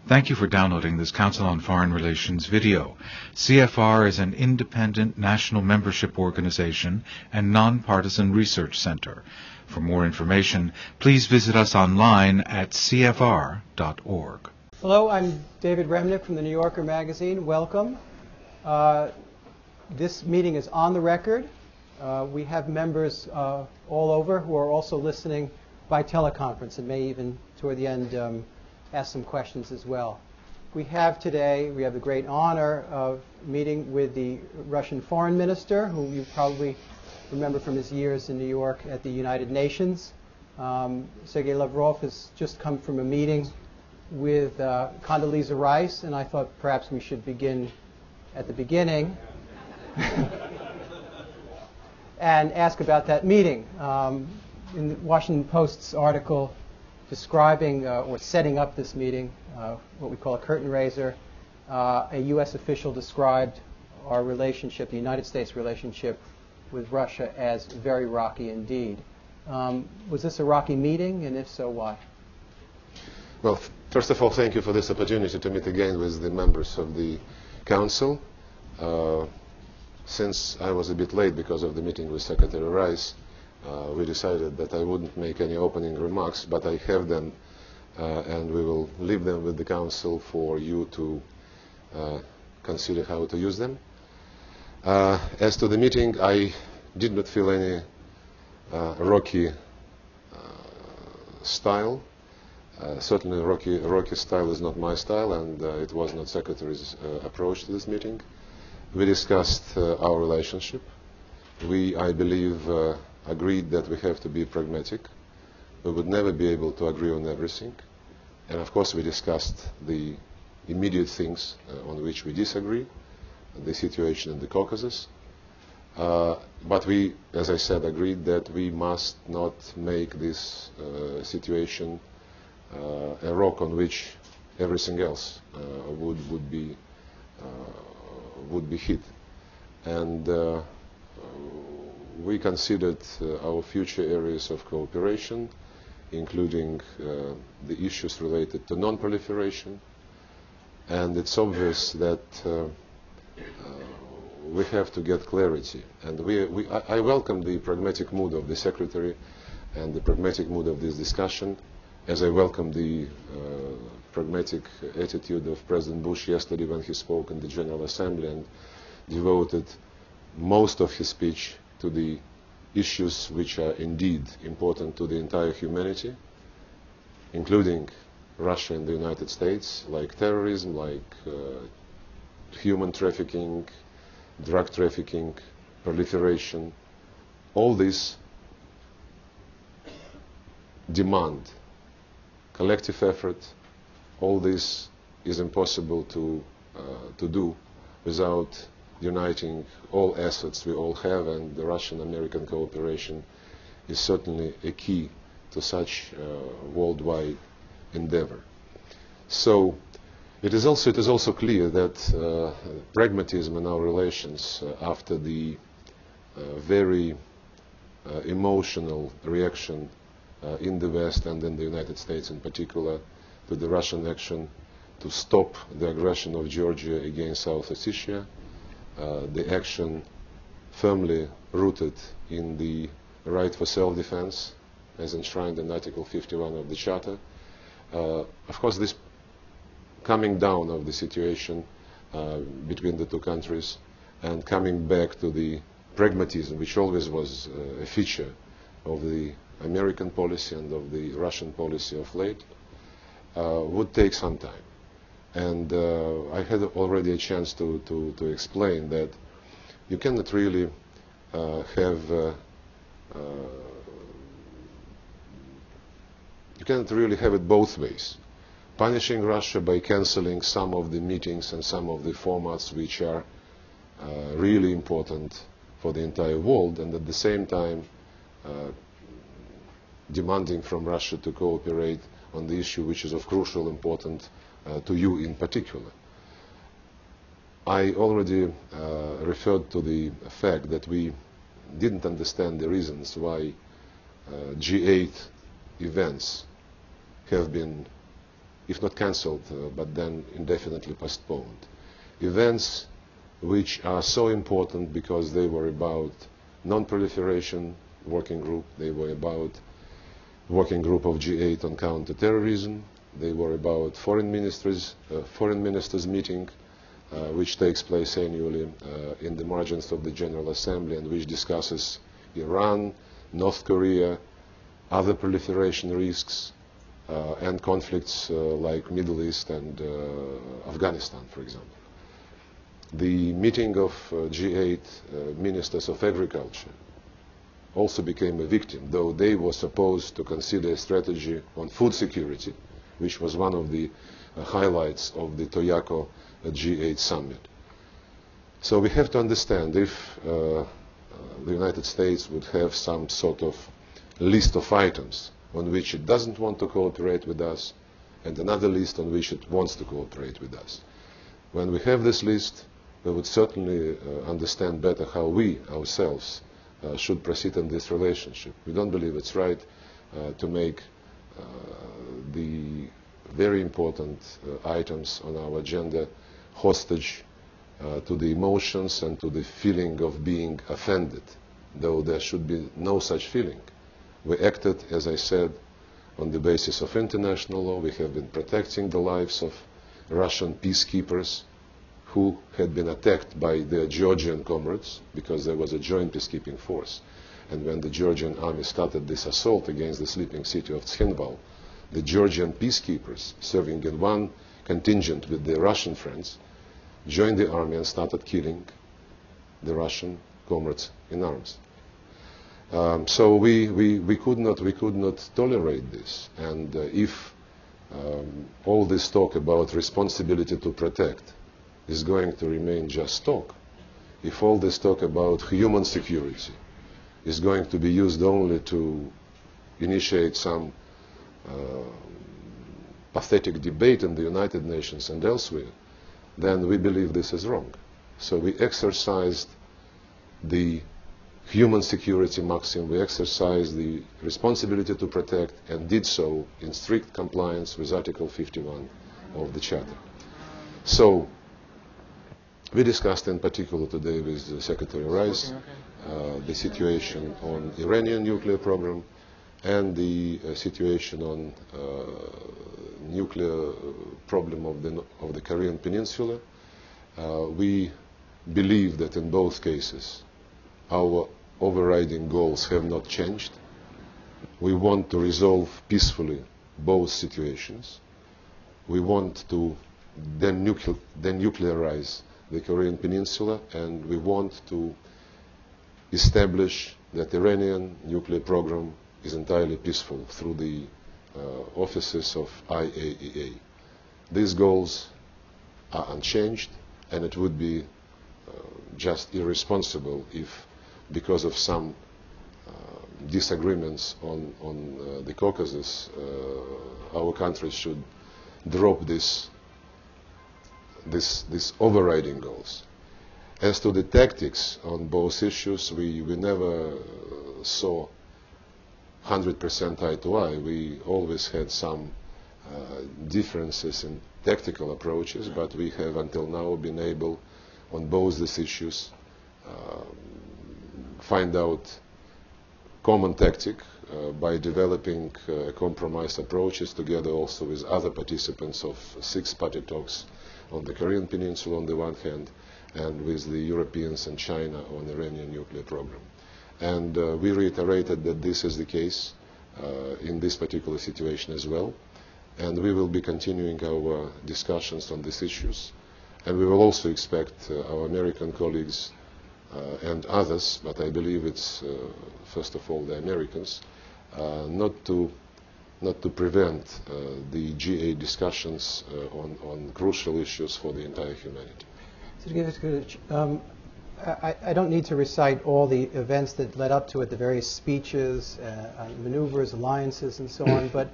Thank you for downloading this Council on Foreign Relations video. CFR is an independent national membership organization and nonpartisan research center. For more information, please visit us online at cfr.org. Hello, I'm David Remnick from the New Yorker magazine. Welcome. This meeting is on the record. We have members all over who are also listening by teleconference and may even, toward the end, ask some questions as well. We have the great honor of meeting with the Russian foreign minister, who you probably remember from his years in New York at the United Nations. Sergey Lavrov has just come from a meeting with Condoleezza Rice, and I thought perhaps we should begin at the beginning and ask about that meeting. In the Washington Post's article describing or setting up this meeting, what we call a curtain raiser, a U.S. official described our relationship, the United States relationship with Russia, as very rocky indeed. Was this a rocky meeting, and if so, why? Well, first of all, thank you for this opportunity to meet again with the members of the Council. Since I was a bit late because of the meeting with Secretary Rice, we decided that I wouldn't make any opening remarks, but I have them, and we will leave them with the Council for you to consider how to use them. As to the meeting, I did not feel any rocky style. Certainly rocky style is not my style, and it was not Secretary's approach to this meeting. We discussed our relationship. We, I believe, agreed that we have to be pragmatic. We would never be able to agree on everything. And of course we discussed the immediate things on which we disagree, the situation in the Caucasus. But we, as I said, agreed that we must not make this situation a rock on which everything else would be hit. And we considered our future areas of cooperation, including the issues related to non-proliferation. And it's obvious that we have to get clarity. And I welcome the pragmatic mood of the Secretary and the pragmatic mood of this discussion, as I welcome the pragmatic attitude of President Bush yesterday when he spoke in the General Assembly and devoted most of his speech to the issues which are indeed important to the entire humanity, including Russia and the United States, like terrorism, like human trafficking, drug trafficking, proliferation. All this demand collective effort. All this is impossible to do without uniting all assets we all have, and the Russian-American cooperation is certainly a key to such worldwide endeavor. So it is also clear that pragmatism in our relations after the very emotional reaction in the West and in the United States in particular to the Russian action to stop the aggression of Georgia against South Ossetia, the action firmly rooted in the right for self-defense as enshrined in Article 51 of the Charter. Of course, this coming down of the situation between the two countries and coming back to the pragmatism, which always was a feature of the American policy and of the Russian policy of late, would take some time. And I had already a chance to explain that you cannot really have it both ways. Punishing Russia by canceling some of the meetings and some of the formats which are really important for the entire world, and at the same time demanding from Russia to cooperate on the issue which is of crucial importance to you in particular. I already referred to the fact that we didn't understand the reasons why G8 events have been if not cancelled, but then indefinitely postponed. Events which are so important because they were about non-proliferation working group, they were about working group of G8 on counter-terrorism, they were about foreign ministers meeting, which takes place annually in the margins of the General Assembly and which discusses Iran, North Korea, other proliferation risks, and conflicts like Middle East and Afghanistan, for example. The meeting of G8 ministers of agriculture also became a victim, though they were supposed to consider a strategy on food security, which was one of the highlights of the Toyako G8 summit. So we have to understand if the United States would have some sort of list of items on which it doesn't want to cooperate with us, and another list on which it wants to cooperate with us. When we have this list, we would certainly understand better how we ourselves should proceed in this relationship. We don't believe it's right to make the very important items on our agenda hostage to the emotions and to the feeling of being offended, though there should be no such feeling. We acted, as I said, on the basis of international law. We have been protecting the lives of Russian peacekeepers who had been attacked by their Georgian comrades because there was a joint peacekeeping force. And when the Georgian army started this assault against the sleeping city of Tskhinval, the Georgian peacekeepers, serving in one contingent with their Russian friends, joined the army and started killing the Russian comrades in arms. So we could not tolerate this. And if all this talk about responsibility to protect is going to remain just talk, if all this talk about human security is going to be used only to initiate some pathetic debate in the United Nations and elsewhere, then we believe this is wrong. So we exercised the human security maxim, we exercised the responsibility to protect, and did so in strict compliance with Article 51 of the Charter. So we discussed in particular today with Secretary Rice the situation on Iranian nuclear program and the situation on nuclear problem of the Korean Peninsula. We believe that in both cases our overriding goals have not changed. We want to resolve peacefully both situations. We want to denuclearize the Korean Peninsula, and we want to establish that the Iranian nuclear program is entirely peaceful through the offices of IAEA. These goals are unchanged, and it would be just irresponsible if, because of some disagreements on the Caucasus, our countries should drop these overriding goals. As to the tactics on both issues, we never saw 100% eye to eye. We always had some differences in tactical approaches, but we have until now been able, on both these issues, find out common tactic by developing compromise approaches together also with other participants of six-party talks on the Korean Peninsula on the one hand, and with the Europeans and China on the Iranian nuclear program. And we reiterated that this is the case in this particular situation as well. And we will be continuing our discussions on these issues. And we will also expect our American colleagues and others, but I believe it's first of all the Americans, not to prevent the G8 discussions on crucial issues for the entire humanity. I don't need to recite all the events that led up to it, the various speeches, maneuvers, alliances, and so on, but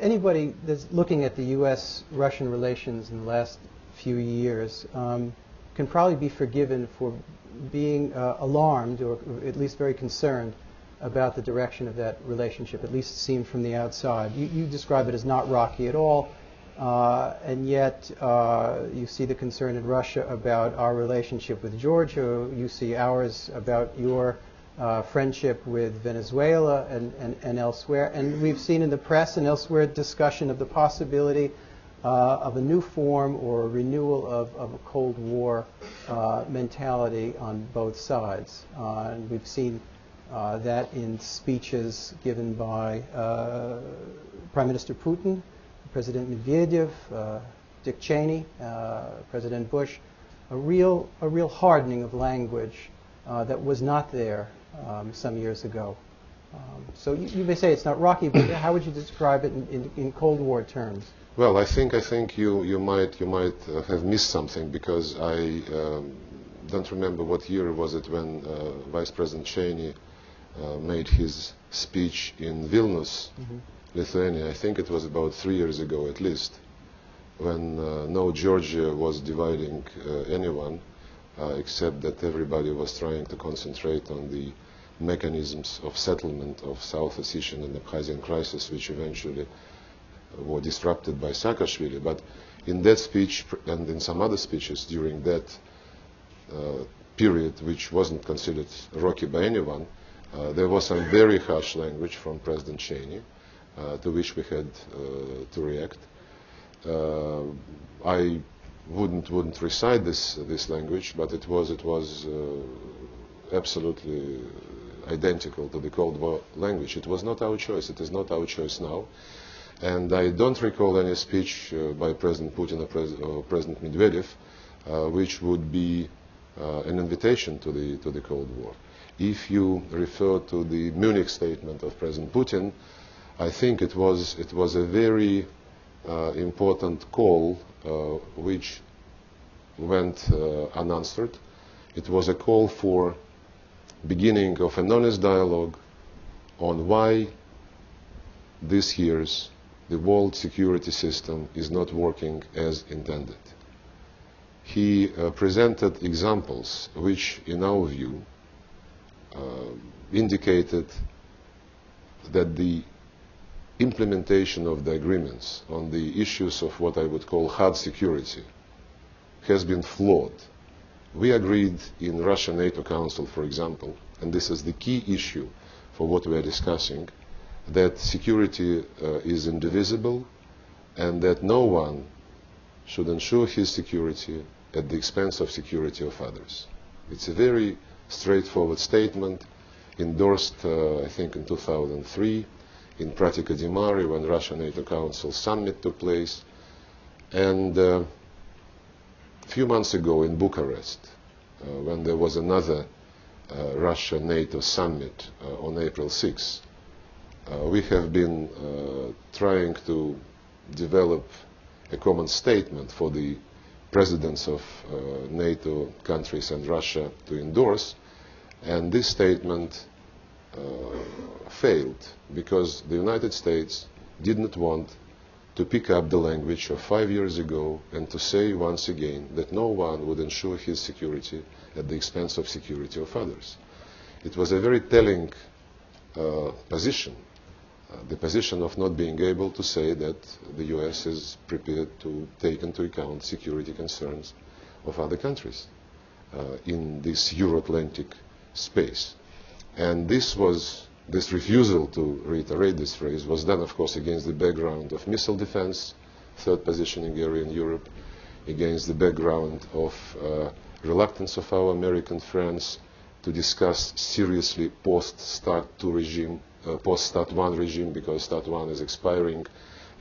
anybody that's looking at the U.S.-Russian relations in the last few years can probably be forgiven for being alarmed, or at least very concerned, about the direction of that relationship, at least seen from the outside. You describe it as not rocky at all, and yet you see the concern in Russia about our relationship with Georgia. You see ours about your friendship with Venezuela and elsewhere. And we've seen in the press and elsewhere discussion of the possibility of a new form or a renewal of a Cold War mentality on both sides. And we've seen that in speeches given by Prime Minister Putin, President Medvedev, Dick Cheney, President Bush, a real hardening of language that was not there some years ago. So you may say it's not rocky, but how would you describe it in Cold War terms? Well, I think you might have missed something, because I don't remember what year was it when Vice President Cheney made his speech in Vilnius, Lithuania. I think it was about 3 years ago at least, when no Georgia was dividing anyone, except that everybody was trying to concentrate on the mechanisms of settlement of South Ossetian and Abkhazian crisis, which eventually were disrupted by Saakashvili. But in that speech and in some other speeches during that period, which wasn't considered rocky by anyone, there was some very harsh language from President Cheney, to which we had to react. I wouldn't recite this language, but it was absolutely identical to the Cold War language. It was not our choice. It is not our choice now. And I don't recall any speech by President Putin or President Medvedev which would be an invitation to the Cold War. If you refer to the Munich statement of President Putin, I think it was a very important call which went unanswered. It was a call for beginning of an honest dialogue on why these years the world security system is not working as intended. He presented examples which, in our view, indicated that the implementation of the agreements on the issues of what I would call hard security has been flawed. We agreed in Russia-NATO Council, for example, and this is the key issue for what we are discussing, that security is indivisible and that no one should ensure his security at the expense of security of others. It's a very straightforward statement endorsed, I think, in 2003 in Pratica di Mare when Russia-NATO Council summit took place, and a few months ago in Bucharest when there was another Russia-NATO summit on April 6. We have been trying to develop a common statement for the presidents of NATO countries and Russia to endorse, and this statement failed because the United States did not want to pick up the language of 5 years ago and to say once again that no one would ensure his security at the expense of security of others. It was a very telling position, the position of not being able to say that the US is prepared to take into account security concerns of other countries in this Euro-Atlantic space. And this refusal to reiterate this phrase was done, of course, against the background of missile defense, third positioning area in Europe, against the background of reluctance of our American friends to discuss seriously post-START 2 regime, post-START 1 regime, because START 1 is expiring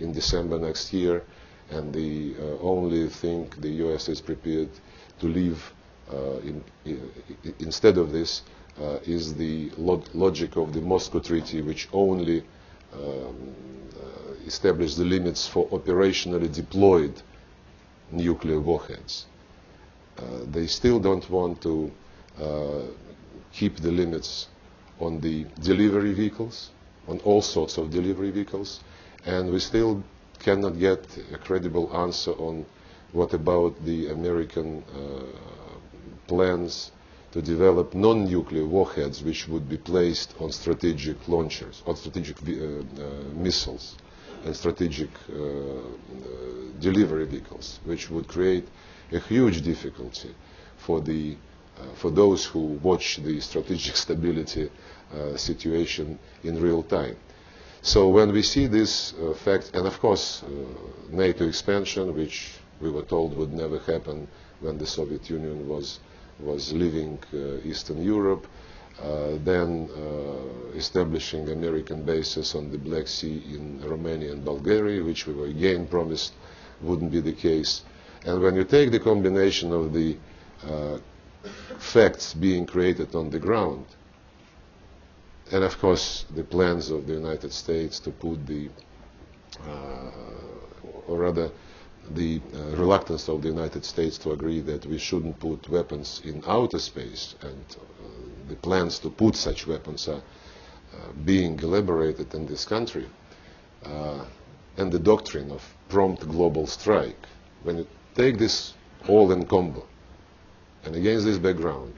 in December next year, and the only thing the US is prepared to leave instead of this is the logic of the Moscow Treaty, which only established the limits for operationally deployed nuclear warheads. They still don't want to keep the limits on the delivery vehicles, on all sorts of delivery vehicles, and we still cannot get a credible answer on what about the American plans to develop non-nuclear warheads which would be placed on strategic launchers, on strategic missiles and strategic delivery vehicles, which would create a huge difficulty for those who watch the strategic stability situation in real time. So when we see this fact, and of course NATO expansion, which we were told would never happen when the Soviet Union was leaving Eastern Europe, then establishing American bases on the Black Sea in Romania and Bulgaria, which we were again promised wouldn't be the case. And when you take the combination of the facts being created on the ground, and of course the plans of the United States to put or rather the reluctance of the United States to agree that we shouldn't put weapons in outer space, and the plans to put such weapons are being elaborated in this country, and the doctrine of prompt global strike. When you take this all in combo, and against this background,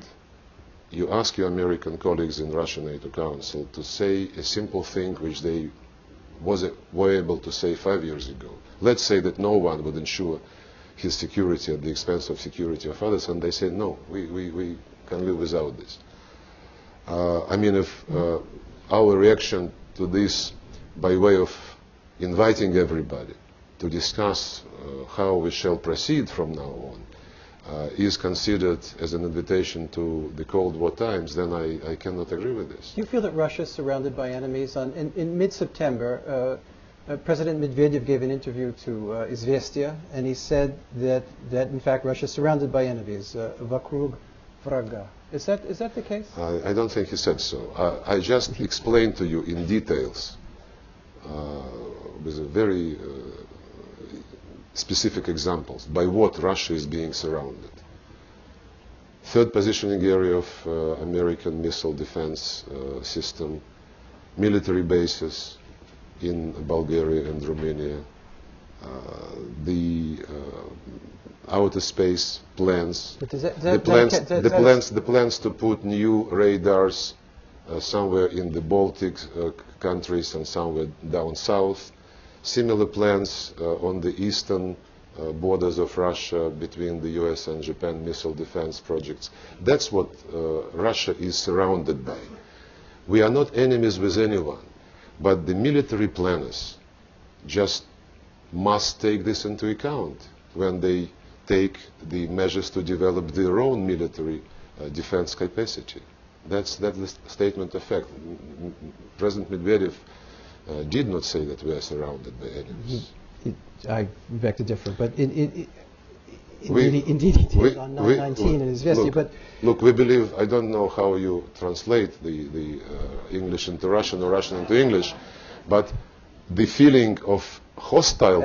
you ask your American colleagues in Russian NATO Council to say a simple thing which they were able to say 5 years ago. Let's say that no one would ensure his security at the expense of security of others, and they said, no, we can live without this. I mean, if our reaction to this, by way of inviting everybody to discuss how we shall proceed from now on, is considered as an invitation to the Cold War times, then I cannot agree with this. Do you feel that Russia is surrounded by enemies? In mid-September, President Medvedev gave an interview to Izvestia, and he said that in fact Russia is surrounded by enemies, vakrug vraga. Is that the case? I don't think he said so. I just explained to you in details with a very specific examples by what Russia is being surrounded. Third positioning area of American missile defense system, military bases in Bulgaria and Romania, the outer space plans, the plans to put new radars somewhere in the Baltic countries and somewhere down south, similar plans on the eastern borders of Russia between the US and Japan missile defense projects. That's what Russia is surrounded by. We are not enemies with anyone, but the military planners just must take this into account when they take the measures to develop their own military defense capacity. That's the statement of fact. President Medvedev did not say that we are surrounded by enemies. I beg to differ, but indeed he did on 9/19 in his Izvestia. Look, we believe, I don't know how you translate the English into Russian or Russian into English, but the feeling of hostile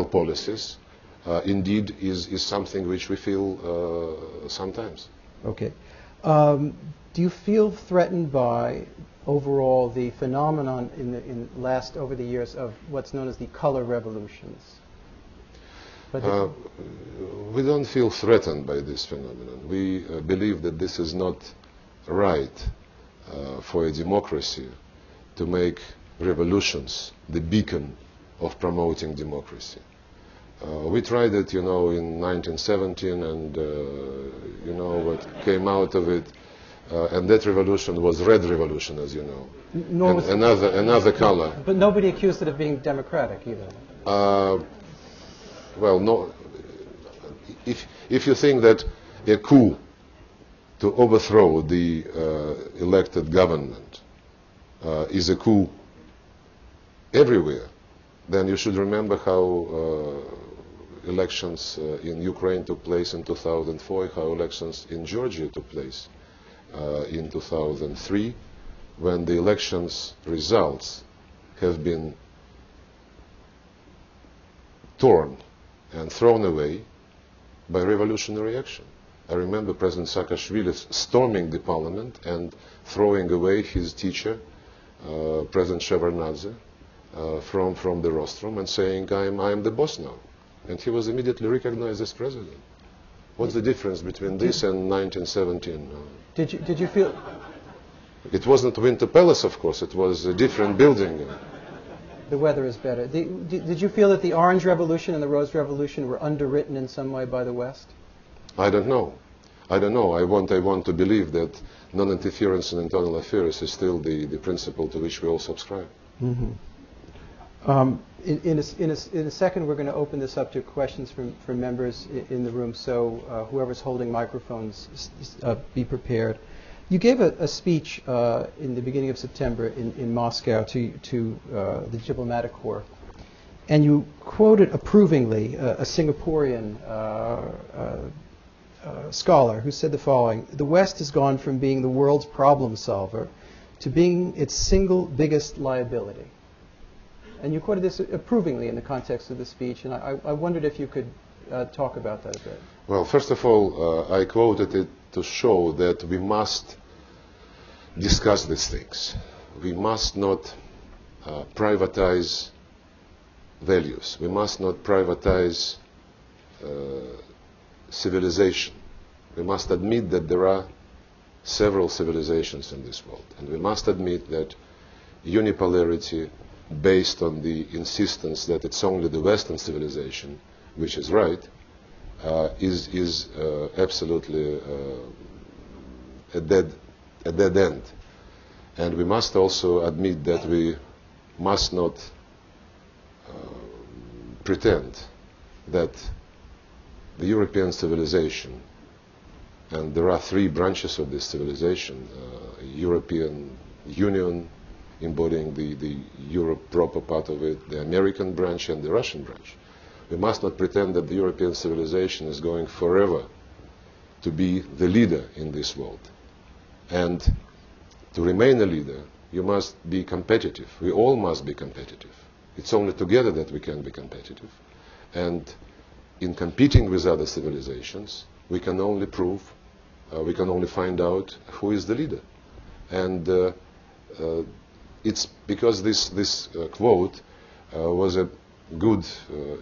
policies, indeed is something which we feel sometimes. Okay. Do you feel threatened by overall the phenomenon over the years of what's known as the color revolutions? We don't feel threatened by this phenomenon. We believe that this is not right for a democracy to make revolutions the beacon of promoting democracy. We tried it, in 1917, and what came out of it. And that revolution was Red Revolution, as you know. And another color. But nobody accused it of being democratic either. Well, no. If you think that a coup to overthrow the elected government is a coup everywhere, then you should remember how elections in Ukraine took place in 2004, how elections in Georgia took place in 2003, when the elections results have been torn and thrown away by revolutionary action. I remember President Saakashvili storming the parliament and throwing away his teacher, President Shevardnadze, from the rostrum and saying, I am the boss now. And he was immediately recognized as president. What's the difference between this and 1917? Did you feel... It wasn't Winter Palace, of course. It was a different building. The weather is better. Did you feel that the Orange Revolution and the Rose Revolution were underwritten in some way by the West? I don't know. I don't know. I want to believe that non-interference in internal affairs is still the principle to which we all subscribe. Mm-hmm. In a second, we're going to open this up to questions from members in the room. So whoever's holding microphones, be prepared. You gave a speech in the beginning of September in Moscow to the diplomatic corps, and you quoted approvingly a Singaporean scholar who said the following: "The West has gone from being the world's problem solver to being its single biggest liability." And you quoted this approvingly in the context of the speech, and I wondered if you could talk about that a bit. Well, first of all, I quoted it to show that we must discuss these things. We must not privatize values. We must not privatize civilization. We must admit that there are several civilizations in this world, and we must admit that unipolarity based on the insistence that it's only the Western civilization which is right is absolutely a dead end. And we must also admit that we must not pretend that the European civilization, and there are three branches of this civilization, European Union embodying the Europe proper part of it, the American branch and the Russian branch. We must not pretend that the European civilization is going forever to be the leader in this world. And to remain a leader, you must be competitive. We all must be competitive. It's only together that we can be competitive. And in competing with other civilizations, we can only prove, we can only find out who is the leader. And it's because this quote was a good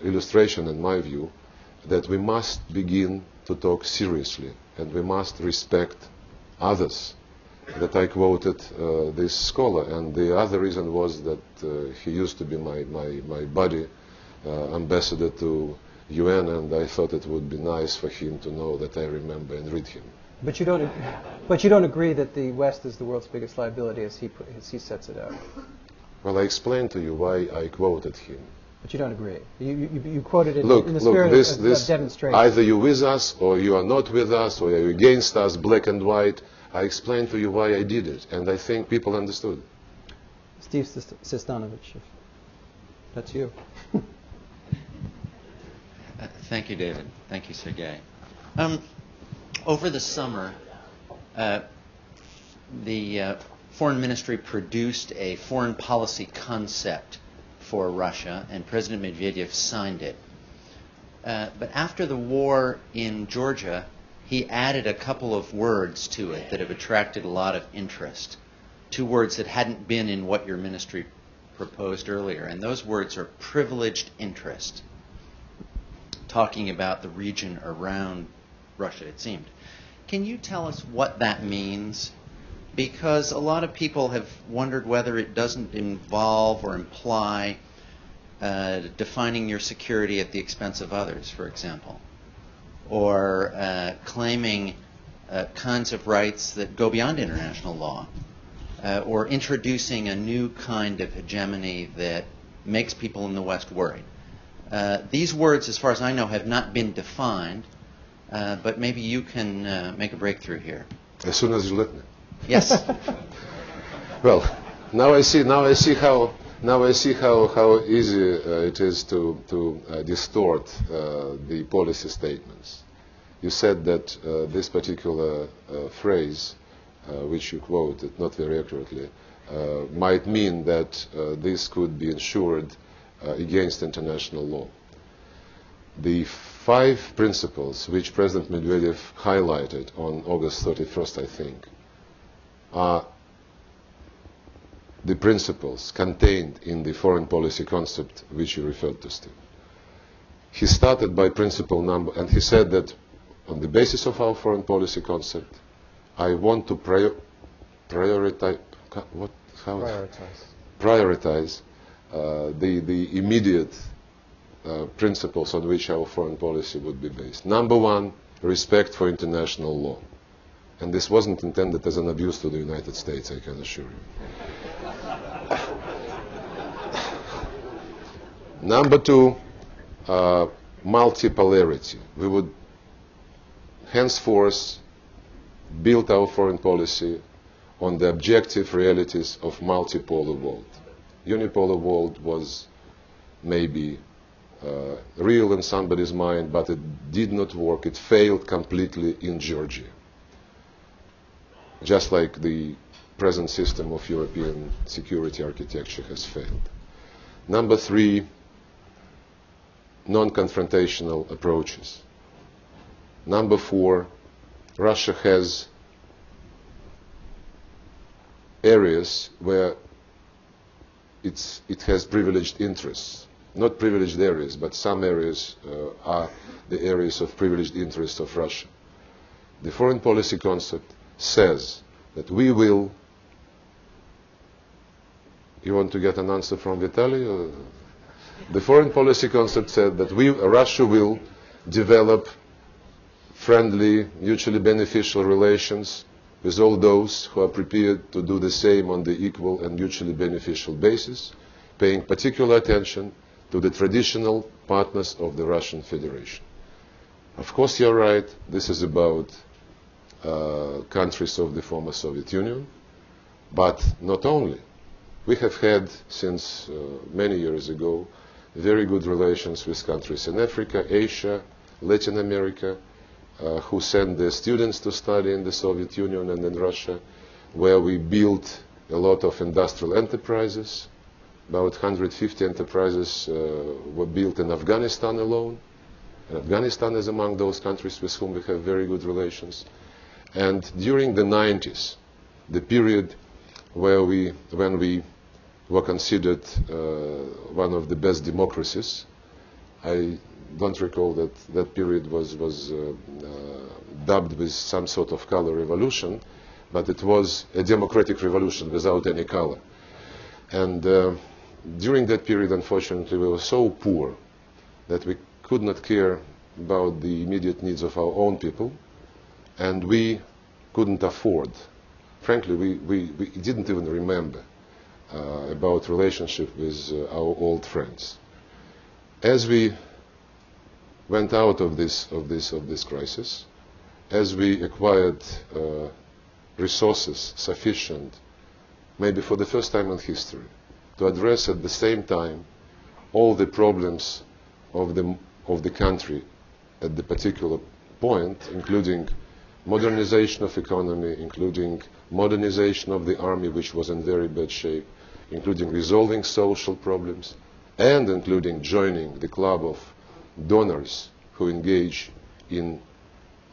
illustration, in my view, that we must begin to talk seriously and we must respect others. That I quoted this scholar, and the other reason was that he used to be my buddy, ambassador to UN, and I thought it would be nice for him to know that I remember and read him. But you don't agree that the West is the world's biggest liability as he sets it out. Well, I explained to you why I quoted him. But you don't agree. You quoted it in the spirit of demonstration. Either you're with us or you are not with us or you're against us, black and white. I explained to you why I did it, and I think people understood. Steve Sestanovich, if that's you. Thank you, David. Thank you, Sergey. Over the summer, the Foreign Ministry produced a foreign policy concept for Russia, and President Medvedev signed it. But after the war in Georgia, he added a couple of words to it that have attracted a lot of interest. Two words that hadn't been in what your ministry proposed earlier, and those words are privileged interest, talking about the region around Russia, it seemed. Can you tell us what that means? Because a lot of people have wondered whether it doesn't involve or imply defining your security at the expense of others, for example, or claiming kinds of rights that go beyond international law, or introducing a new kind of hegemony that makes people in the West worried. These words, as far as I know, have not been defined, but maybe you can make a breakthrough here. As soon as you let me. Yes. Well, now I see how easy it is to distort the policy statements. You said that this particular phrase, which you quoted not very accurately, might mean that this could be ensured against international law. The 5 principles which President Medvedev highlighted on August 31st, I think, are the principles contained in the foreign policy concept which you referred to, Steve. He started by principle number, and he said that on the basis of our foreign policy concept, I want to prioritize the immediate principles on which our foreign policy would be based. Number one, respect for international law. And this wasn't intended as an abuse to the United States, I can assure you. Number two, multipolarity. We would henceforth build our foreign policy on the objective realities of multipolar world. Unipolar world was maybe real in somebody's mind, but it did not work. It failed completely in Georgia, just like the present system of European security architecture has failed. Number three, non-confrontational approaches. Number four, Russia has areas where it has privileged interests. Not privileged areas, but some areas are the areas of privileged interests of Russia. The foreign policy concept says that we will... You want to get an answer from Vitaly? The foreign policy concept said that Russia will develop friendly, mutually beneficial relations with all those who are prepared to do the same on the equal and mutually beneficial basis, paying particular attention to the traditional partners of the Russian Federation. Of course, you're right, this is about countries of the former Soviet Union, but not only. We have had, since many years ago, very good relations with countries in Africa, Asia, Latin America, who send their students to study in the Soviet Union and in Russia, where we built a lot of industrial enterprises. About 150 enterprises were built in Afghanistan alone. And Afghanistan is among those countries with whom we have very good relations. And during the 90s, the period when we were considered one of the best democracies, I don't recall that that period was dubbed with some sort of color revolution, but it was a democratic revolution without any color. And during that period, unfortunately, we were so poor that we could not care about the immediate needs of our own people, and we couldn't afford. Frankly, we didn't even remember about relationship with our old friends. As we went out of this crisis, as we acquired resources sufficient, maybe for the first time in history, to address at the same time all the problems of the country at the particular point, including modernization of economy, including modernization of the army, which was in very bad shape, including resolving social problems, and including joining the club of donors who engage in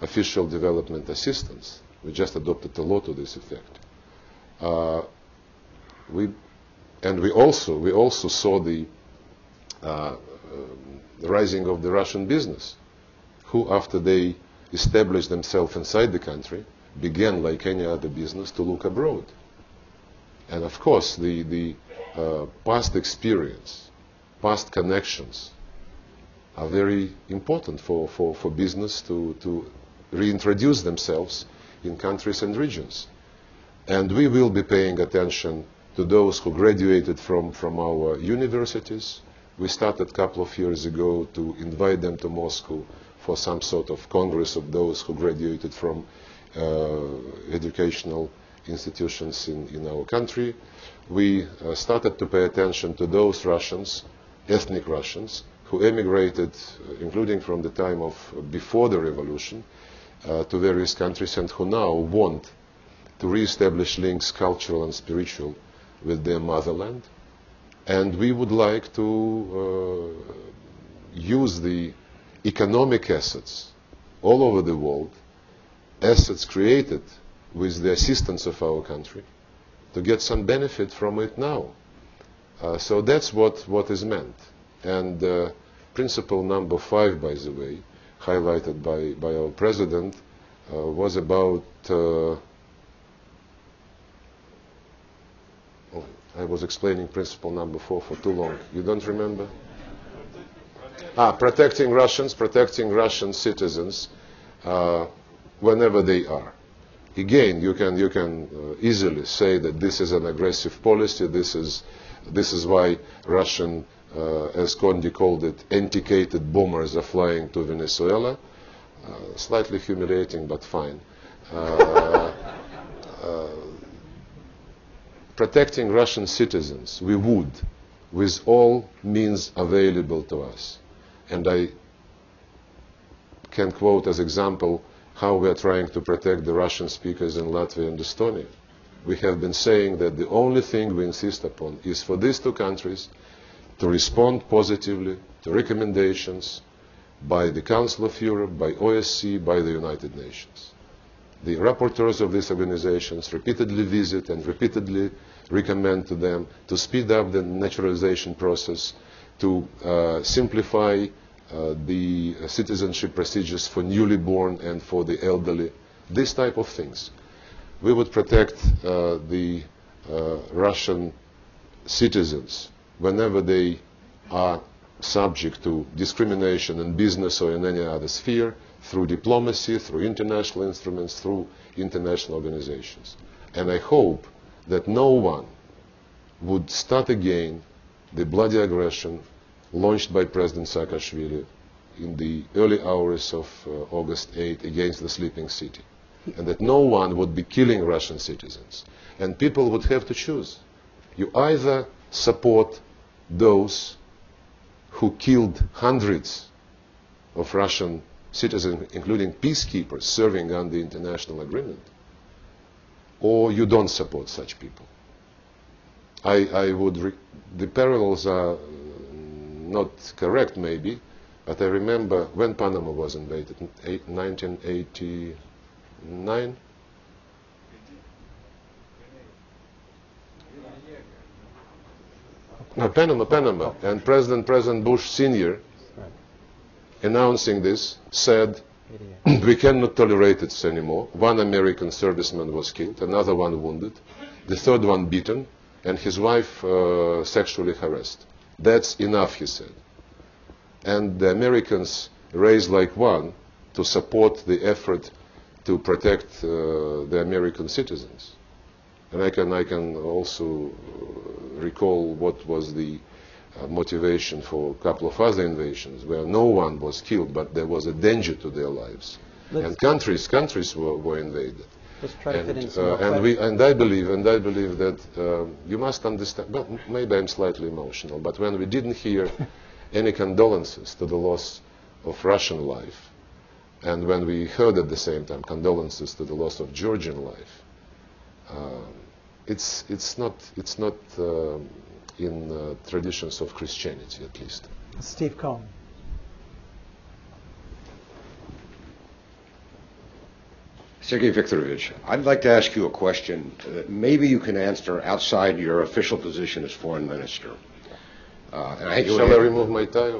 official development assistance. We just adopted a law to this effect. We also saw the rising of the Russian business, who, after they established themselves inside the country, began, like any other business, to look abroad. And of course, the past experience, past connections are very important for business to reintroduce themselves in countries and regions. And we will be paying attention to those who graduated from our universities. We started a couple of years ago to invite them to Moscow for some sort of congress of those who graduated from educational institutions in our country. We started to pay attention to those Russians, ethnic Russians, who emigrated, including from the time of before the revolution, to various countries, and who now want to re-establish links, cultural and spiritual, with their motherland. And we would like to use the economic assets all over the world, assets created with the assistance of our country, to get some benefit from it now. So that's what is meant. And principle number 5, by the way, highlighted by our president, was about I was explaining principle number 4 for too long. You don't remember? Protecting Russian citizens whenever they are. Again, you can easily say that this is an aggressive policy. This is why Russian, as Condi called it, antiquated bombers are flying to Venezuela. Slightly humiliating, but fine. Protecting Russian citizens, we would, with all means available to us. And I can quote as example how we are trying to protect the Russian speakers in Latvia and Estonia. We have been saying that the only thing we insist upon is for these two countries to respond positively to recommendations by the Council of Europe, by OSCE, by the United Nations. The rapporteurs of these organizations repeatedly visit and repeatedly recommend to them to speed up the naturalization process, to simplify the citizenship procedures for newly born and for the elderly, this type of things. We would protect the Russian citizens whenever they are subject to discrimination in business or in any other sphere, through diplomacy, through international instruments, through international organizations. And I hope that no one would start again the bloody aggression launched by President Saakashvili in the early hours of August 8 against the sleeping city. And that no one would be killing Russian citizens. And people would have to choose. You either support those who killed hundreds of Russian citizens, including peacekeepers serving under international agreement, or you don't support such people. The parallels are not correct maybe, but I remember when Panama was invaded in 1989. No, Panama. And President Bush Sr., announcing this, said, we cannot tolerate it anymore. One American serviceman was killed, another one wounded, the third one beaten, and his wife sexually harassed. That's enough, he said. And the Americans raised like one to support the effort to protect the American citizens. And I can also recall what was the motivation for a couple of other invasions where no one was killed, but there was a danger to their lives. And countries were invaded. Let's try to fit in some and I believe that you must understand. Well, maybe I'm slightly emotional, but when we didn't hear any condolences to the loss of Russian life, and when we heard at the same time condolences to the loss of Georgian life, it's not in traditions of Christianity, at least. Steve Cohen. Sergey Viktorovich, I'd like to ask you a question that maybe you can answer outside your official position as foreign minister. Shall I remove my tie?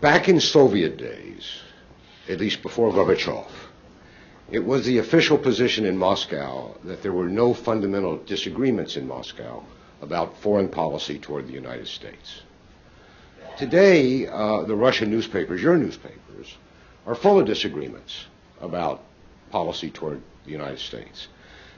Back in Soviet days, at least before Gorbachev, it was the official position in Moscow that there were no fundamental disagreements in Moscow about foreign policy toward the United States. Today, the Russian newspapers, your newspapers, are full of disagreements about policy toward the United States.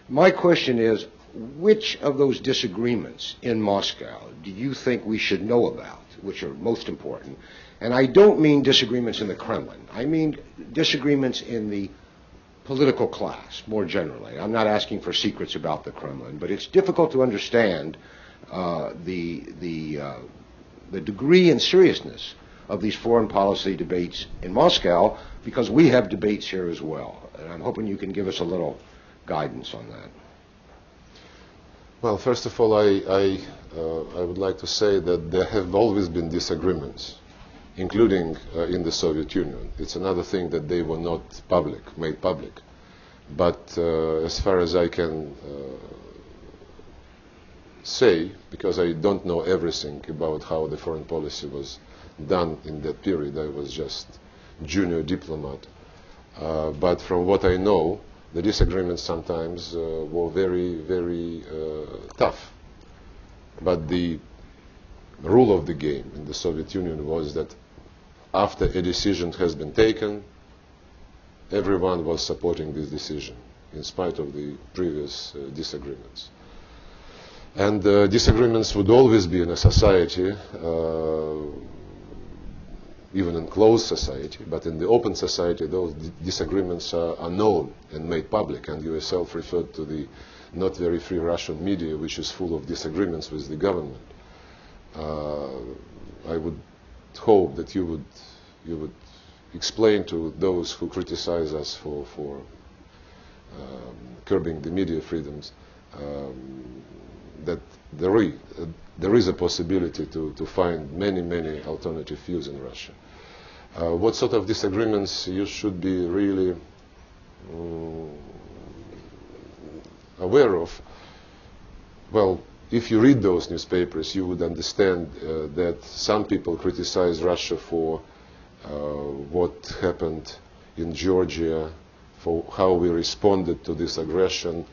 My question is, which of those disagreements in Moscow do you think we should know about, which are most important? And I don't mean disagreements in the Kremlin. I mean disagreements in the political class, more generally. I'm not asking for secrets about the Kremlin, but it's difficult to understand the degree and seriousness of these foreign policy debates in Moscow, because we have debates here as well. And I'm hoping you can give us a little guidance on that. Well, first of all, I would like to say that there have always been disagreements, including in the Soviet Union. It's another thing that they were not made public. But as far as I can say, because I don't know everything about how the foreign policy was done in that period. I was just junior diplomat. But from what I know, the disagreements sometimes were very, very tough. But the rule of the game in the Soviet Union was that after a decision has been taken, everyone was supporting this decision, in spite of the previous disagreements. And disagreements would always be in a society, even in closed society, but in the open society, those disagreements are known and made public. And you yourself referred to the not very free Russian media, which is full of disagreements with the government. I would hope that you would explain to those who criticize us for curbing the media freedoms that there is a possibility to find many, many alternative views in Russia. What sort of disagreements you should be really aware of? Well, if you read those newspapers, you would understand that some people criticize Russia for what happened in Georgia, for how we responded to this aggression,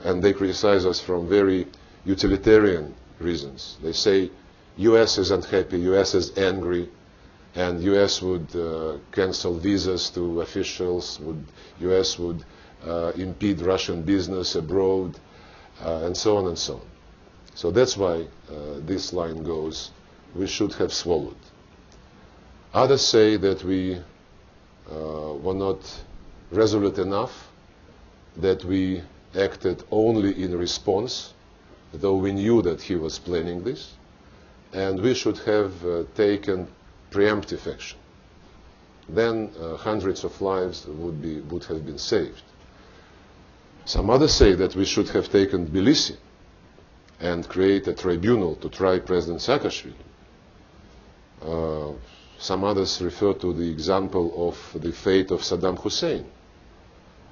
and they criticize us from very utilitarian reasons. They say U.S. is unhappy, U.S. is angry, and U.S. would cancel visas to officials, U.S. would impede Russian business abroad, and so on and so on. So that's why this line goes, we should have swallowed. Others say that we were not resolute enough, that we acted only in response, though we knew that he was planning this, and we should have taken preemptive action. Then hundreds of lives would have been saved. Some others say that we should have taken Tbilisi and create a tribunal to try President Saakashvili. Some others refer to the example of the fate of Saddam Hussein.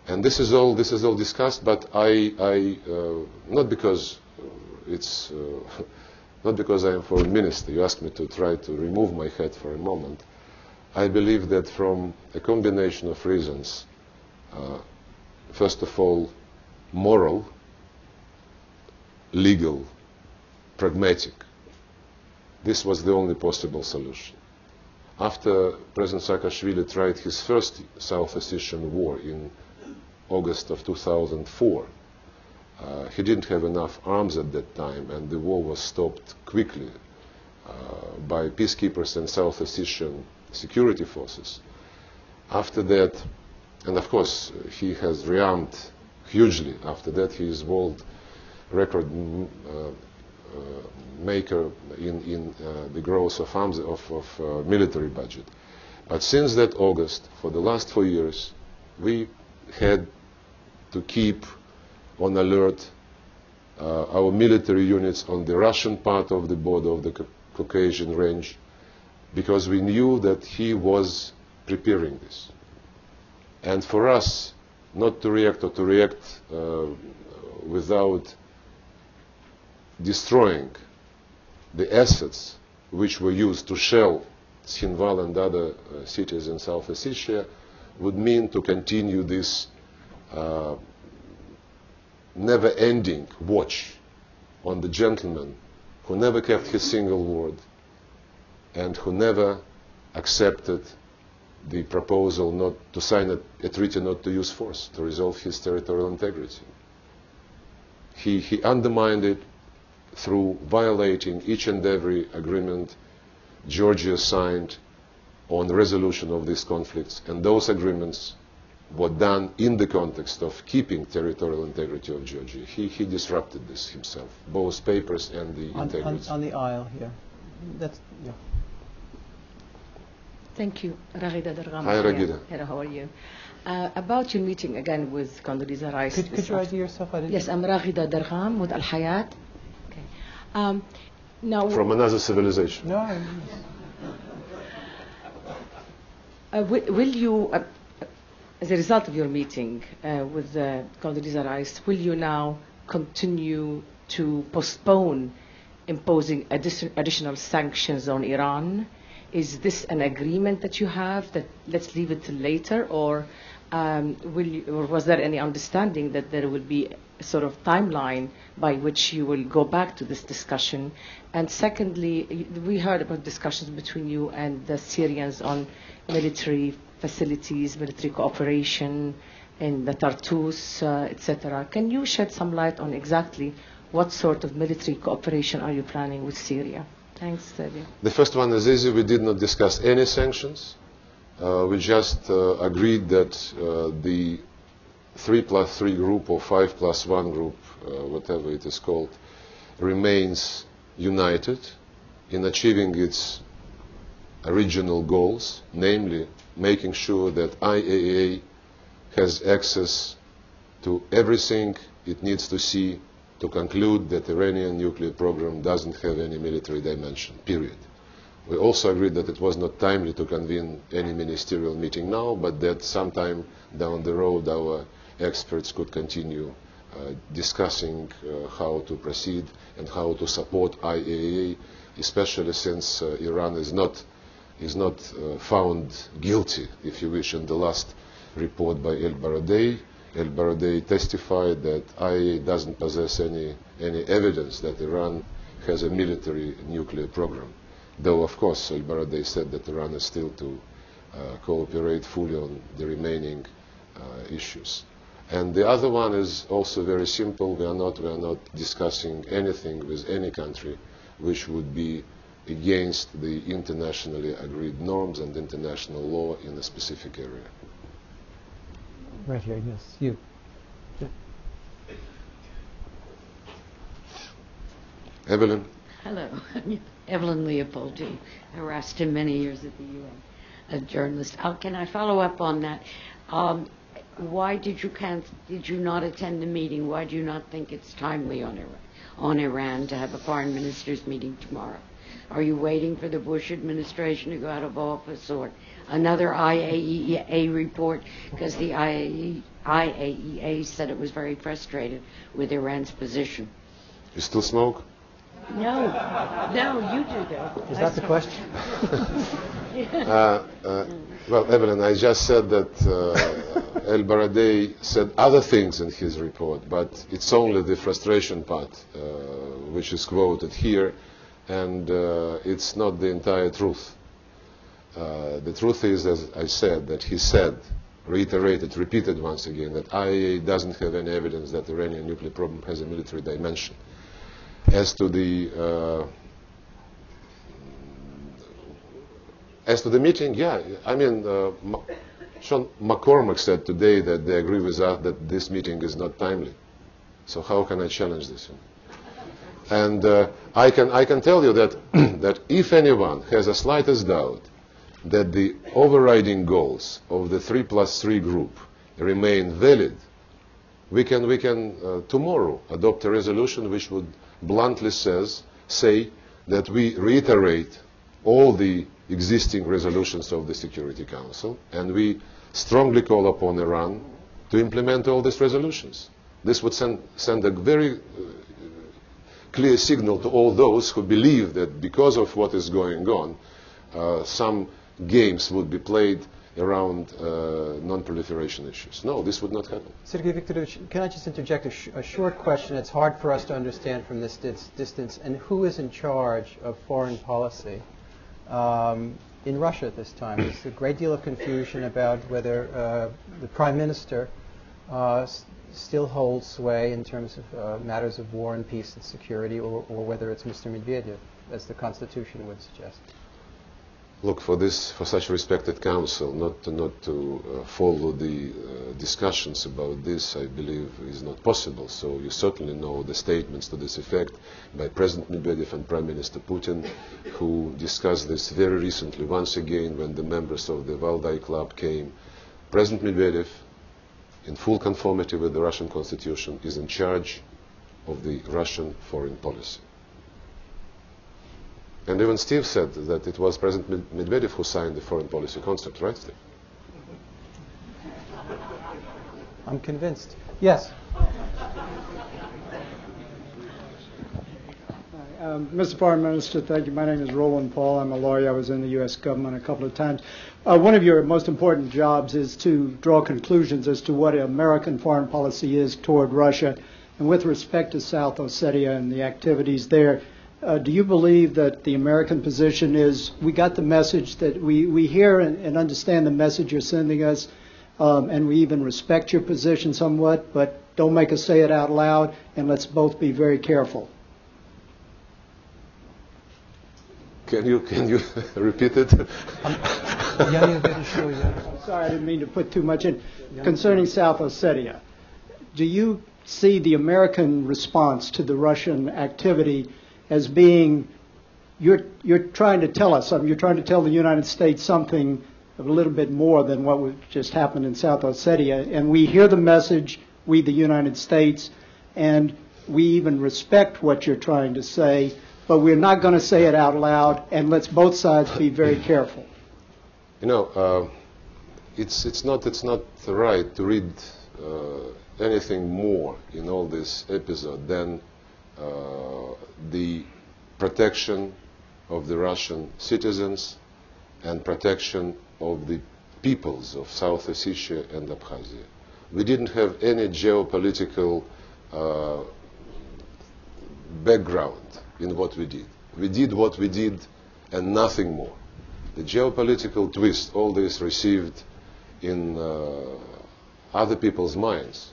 And this is all discussed, but I not because it's not because I am foreign minister. You asked me to try to remove my hat for a moment. I believe that from a combination of reasons, first of all, moral, legal, pragmatic, this was the only possible solution. After President Saakashvili tried his first South Ossetian war in August of 2004, he didn't have enough arms at that time, and the war was stopped quickly by peacekeepers and South Ossetian security forces. After that, and of course, he has rearmed hugely. After that, he is world record maker in the growth of arms of military budget. But since that August, for the last 4 years, we had to keep on alert our military units on the Russian part of the border of the Caucasian range, because we knew that he was preparing this. And for us not to react, or to react without destroying the assets which were used to shell Tskhinval and other cities in South Ossetia, would mean to continue this never-ending watch on the gentleman who never kept his single word and who never accepted the proposal not to sign a treaty not to use force to resolve his territorial integrity. He undermined it through violating each and every agreement Georgia signed on the resolution of these conflicts, and those agreements were done in the context of keeping territorial integrity of Georgia. He disrupted this himself, both papers and the integrity. On the aisle here. That's, yeah. Thank you. Raghida Dargham. Hi, Raghida. Hello, how are you? About your meeting again with Condoleezza Rice. Could you ID yourself? Yes, I'm Raghida Dargham with Al Hayat. Okay. Now, from another civilization. No. Will you, as a result of your meeting with Condoleezza Rice, will you now continue to postpone imposing additional sanctions on Iran? Is this an agreement that you have that let's leave it till later, or or was there any understanding that there will be a sort of timeline by which you will go back to this discussion? And secondly, we heard about discussions between you and the Syrians on military facilities, military cooperation in the Tartus, etc. Can you shed some light on exactly what sort of military cooperation are you planning with Syria? Thanks, Sergey. The first one is easy. We did not discuss any sanctions. We just agreed that the 3+3 group or 5+1 group, whatever it is called, remains united in achieving its original goals, namely making sure that IAEA has access to everything it needs to see to conclude that the Iranian nuclear program doesn't have any military dimension, period. We also agreed that it was not timely to convene any ministerial meeting now, but that sometime down the road our experts could continue discussing how to proceed and how to support IAEA, especially since Iran is not found guilty, if you wish, in the last report by El Baradei. El Baradei testified that IAEA doesn't possess any evidence that Iran has a military nuclear program. Though, of course, El Baradei said that Iran is still to cooperate fully on the remaining issues. And the other one is also very simple. We are not discussing anything with any country which would be against the internationally agreed norms and international law in a specific area. Right here, yes, you. Evelyn? Hello. Evelyn Leopoldi, harassed him many years at the UN, a journalist. Can I follow up on that? Why did you not attend the meeting? Why do you not think it's timely on Iran to have a foreign ministers meeting tomorrow? Are you waiting for the Bush administration to go out of office or another IAEA report? Because the IAEA said it was very frustrated with Iran's position. You still smoke? No, you do that. Is that the question? Well, Evelyn, I just said that El Baradei said other things in his report, but it's only the frustration part which is quoted here, and it's not the entire truth. The truth is, as I said, that he said, repeated once again, that IAEA doesn't have any evidence that the Iranian nuclear program has a military dimension. As to the meeting, yeah, I mean, Sean McCormack said today that they agree with us that this meeting is not timely. So how can I challenge this? And I can tell you that that if anyone has a slightest doubt that the overriding goals of the 3+3 group remain valid, we can tomorrow adopt a resolution which would bluntly say that we reiterate all the existing resolutions of the Security Council, and we strongly call upon Iran to implement all these resolutions. This would send a very clear signal to all those who believe that because of what is going on, some games would be played around non-proliferation issues. No, this would not happen. Sergey Viktorovich, can I just interject a short question? It's hard for us to understand from this distance. And who is in charge of foreign policy in Russia at this time? There's a great deal of confusion about whether the Prime Minister still holds sway in terms of matters of war and peace and security, or whether it's Mr. Medvedev, as the Constitution would suggest. Look, for such a respected council, not to follow the discussions about this, I believe, is not possible. So you certainly know the statements to this effect by President Medvedev and Prime Minister Putin, who discussed this very recently, once again, when the members of the Valdai Club came. President Medvedev, in full conformity with the Russian Constitution, is in charge of the Russian foreign policy. And even Steve said that it was President Medvedev who signed the foreign policy concept, right, Steve? I'm convinced. Yes. Mr. Foreign Minister, thank you. My name is Roland Paul. I'm a lawyer. I was in the U.S. government a couple of times. One of your most important jobs is to draw conclusions as to what American foreign policy is toward Russia. And with respect to South Ossetia and the activities there, do you believe that the American position is, we got the message, that we hear and understand the message you're sending us, and we even respect your position somewhat, but don't make us say it out loud, and let's both be very careful? Can you repeat it? I'm sorry, I didn't mean to put too much in. Concerning South Ossetia, do you see the American response to the Russian activity as being, you're trying to tell us something, you're trying to tell the United States something a little bit more than what just happened in South Ossetia, and we hear the message, we the United States, and we even respect what you're trying to say, but we're not going to say it out loud, and let's both sides be very careful. You know, it's not right to read anything more in all this episode than the protection of the Russian citizens and protection of the peoples of South Ossetia and Abkhazia. We didn't have any geopolitical background in what we did. We did what we did and nothing more. The geopolitical twist, all this received in other people's minds.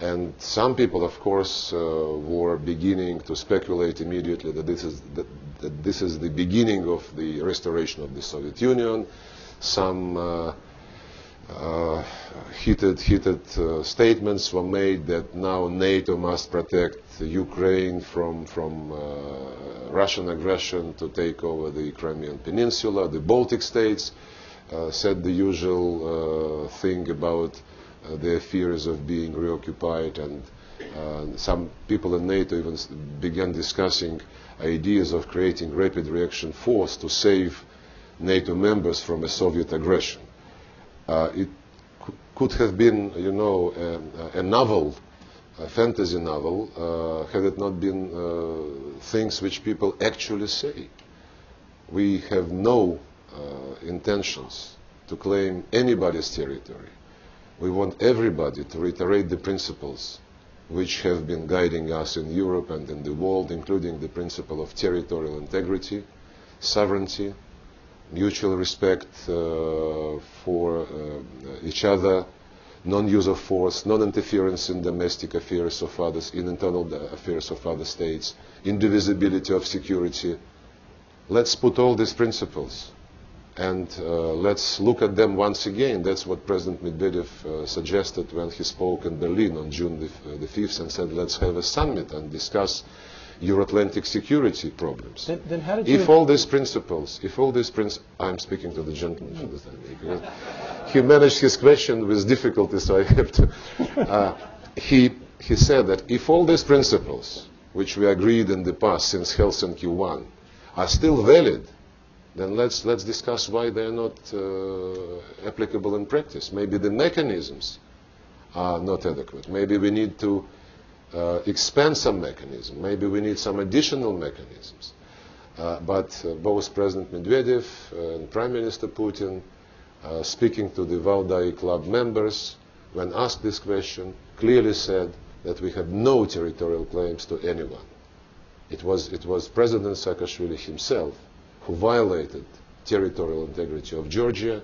And some people, of course, were beginning to speculate immediately that this is the beginning of the restoration of the Soviet Union. Some heated statements were made that now NATO must protect Ukraine from Russian aggression to take over the Crimean Peninsula. The Baltic states said the usual thing about their fears of being reoccupied, and some people in NATO even began discussing ideas of creating rapid reaction force to save NATO members from a Soviet aggression. It could have been, you know, a novel, a fantasy novel, had it not been things which people actually say. We have no intentions to claim anybody's territory. We want everybody to reiterate the principles which have been guiding us in Europe and in the world, including the principle of territorial integrity, sovereignty, mutual respect for each other, non-use of force, non-interference in domestic affairs of others, in internal affairs of other states, indivisibility of security. Let's put all these principles and let's look at them once again. That's what President Medvedev suggested when he spoke in Berlin on June the 5th and said, let's have a summit and discuss Euro-Atlantic security problems. Then how did you... If all these principles, I'm speaking to the gentleman for the time. He managed his question with difficulty, so I have to... he said that if all these principles, which we agreed in the past since Helsinki 1, are still valid, then let's discuss why they're not applicable in practice. Maybe the mechanisms are not adequate. Maybe we need to expand some mechanism. Maybe we need some additional mechanisms. But both President Medvedev and Prime Minister Putin, speaking to the Valdai Club members, when asked this question, clearly said that we have no territorial claims to anyone. It was President Saakashvili himself who violated territorial integrity of Georgia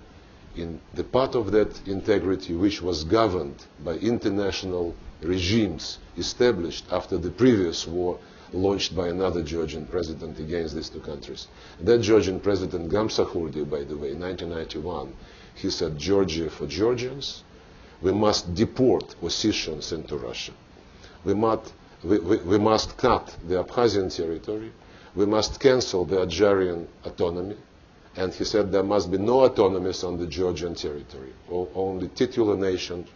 in the part of that integrity which was governed by international regimes established after the previous war launched by another Georgian president against these two countries. That Georgian president, Gamsahurdi, by the way, in 1991, he said, Georgia for Georgians, we must deport Ossetians into Russia. We must cut the Abkhazian territory. We must cancel the Adjarian autonomy. And he said there must be no autonomies on the Georgian territory. Only titular nation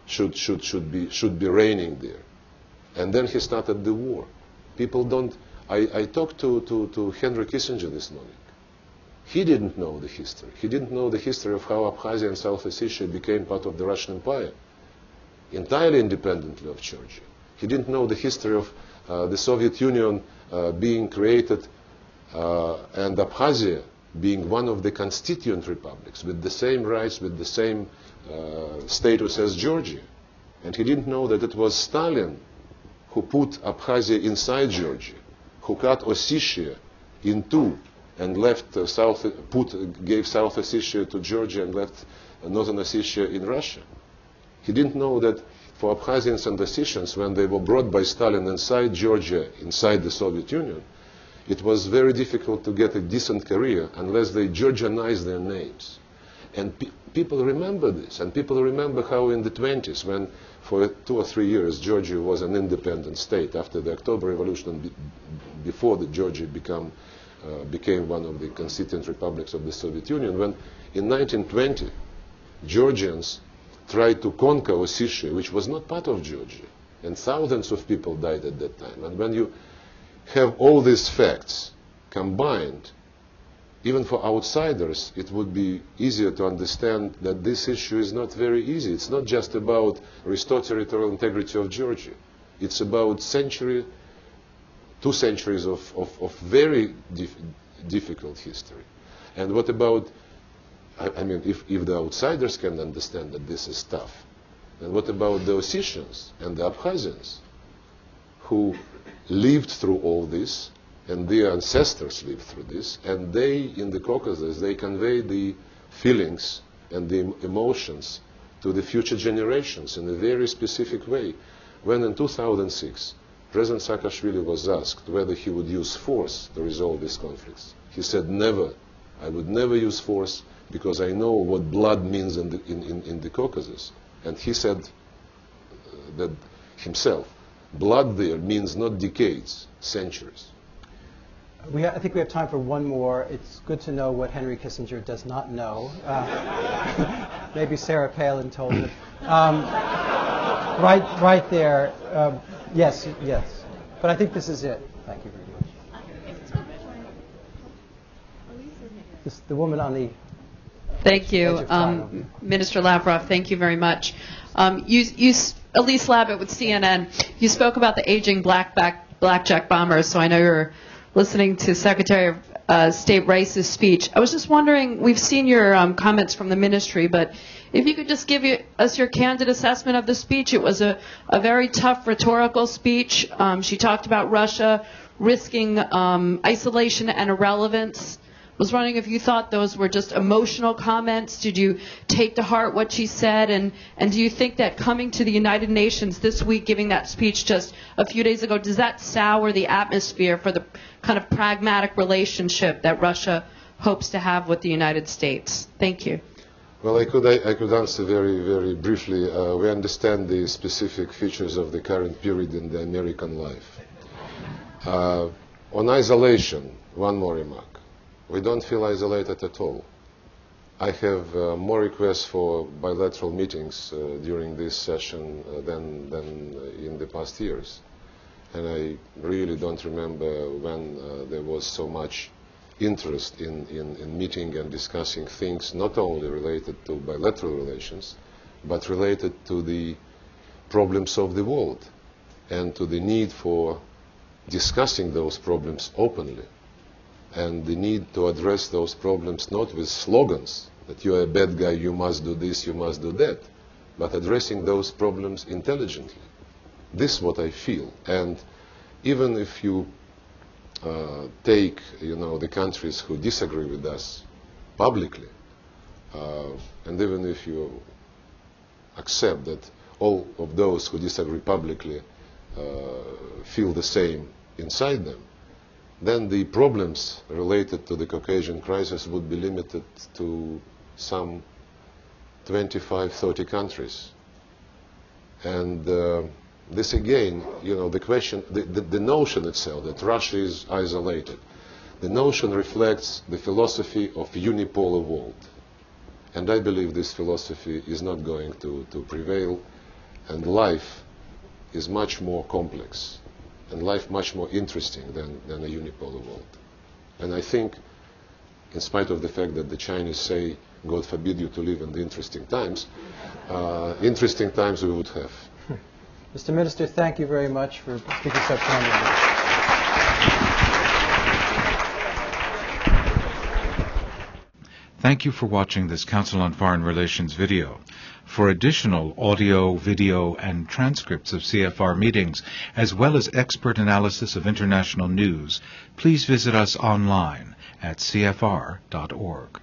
should be reigning there. And then he started the war. People don't... I talked to Henry Kissinger this morning. He didn't know the history. He didn't know the history of how Abkhazia and South Ossetia became part of the Russian Empire, entirely independently of Georgia. He didn't know the history of the Soviet Union being created and Abkhazia being one of the constituent republics with the same rights, with the same status as Georgia. And he didn't know that it was Stalin who put Abkhazia inside Georgia, who cut Ossetia in two and left gave South Ossetia to Georgia and left Northern Ossetia in Russia. He didn't know that for Abkhazians and Ossetians, when they were brought by Stalin inside Georgia, inside the Soviet Union, it was very difficult to get a decent career unless they Georgianized their names. And people remember this, and people remember how in the 20s, when for 2 or 3 years Georgia was an independent state after the October Revolution, before that Georgia became one of the constituent republics of the Soviet Union, when in 1920 Georgians tried to conquer Ossetia, which was not part of Georgia, and thousands of people died at that time. And when you have all these facts combined, even for outsiders, it would be easier to understand that this issue is not very easy. It's not just about restore territorial integrity of Georgia. It's about 2 centuries of very difficult history. And what about, I mean, if the outsiders can understand that this is tough, then what about the Ossetians and the Abkhazians who lived through all this, and their ancestors lived through this, and they, in the Caucasus, they convey the feelings and the emotions to the future generations in a very specific way. When in 2006, President Saakashvili was asked whether he would use force to resolve these conflicts, he said, never. I would never use force because I know what blood means in the Caucasus. And he said that himself, blood there means not decades, centuries. I think we have time for one more. It's good to know what Henry Kissinger does not know. Maybe Sarah Palin told him. Right there. Yes. But I think this is it. Thank you very much. The woman on the Thank you, Minister Lavrov. Thank you very much. Elise Labott with CNN. You spoke about the aging blackjack bombers, so I know you're listening to Secretary of State Rice's speech. I was just wondering, we've seen your comments from the ministry, but if you could just give us your candid assessment of the speech. It was a very tough rhetorical speech. She talked about Russia risking isolation and irrelevance. I was wondering if you thought those were just emotional comments. Did you take to heart what she said? And do you think that coming to the United Nations this week, giving that speech just a few days ago, does that sour the atmosphere for the kind of pragmatic relationship that Russia hopes to have with the United States? Thank you. Well, I could answer very, very briefly. We understand the specific features of the current period in the American life. On isolation, one more remark. We don't feel isolated at all. I have more requests for bilateral meetings during this session than in the past years. And I really don't remember when there was so much interest in meeting and discussing things not only related to bilateral relations, but related to the problems of the world and to the need for discussing those problems openly, and the need to address those problems not with slogans that you're a bad guy, you must do this, you must do that, but addressing those problems intelligently. This is what I feel. And even if you take, the countries who disagree with us publicly, and even if you accept that all of those who disagree publicly feel the same inside them, then the problems related to the Caucasian crisis would be limited to some 25, 30 countries. And this again, the question, the notion itself that Russia is isolated, the notion reflects the philosophy of unipolar world. And I believe this philosophy is not going to prevail, and life is much more complex, and life much more interesting than a unipolar world. And I think, in spite of the fact that the Chinese say, God forbid you to live in the interesting times we would have. Mr. Minister, thank you very much for speaking so kindly. Thank you for watching this Council on Foreign Relations video. For additional audio, video, and transcripts of CFR meetings, as well as expert analysis of international news, please visit us online at cfr.org.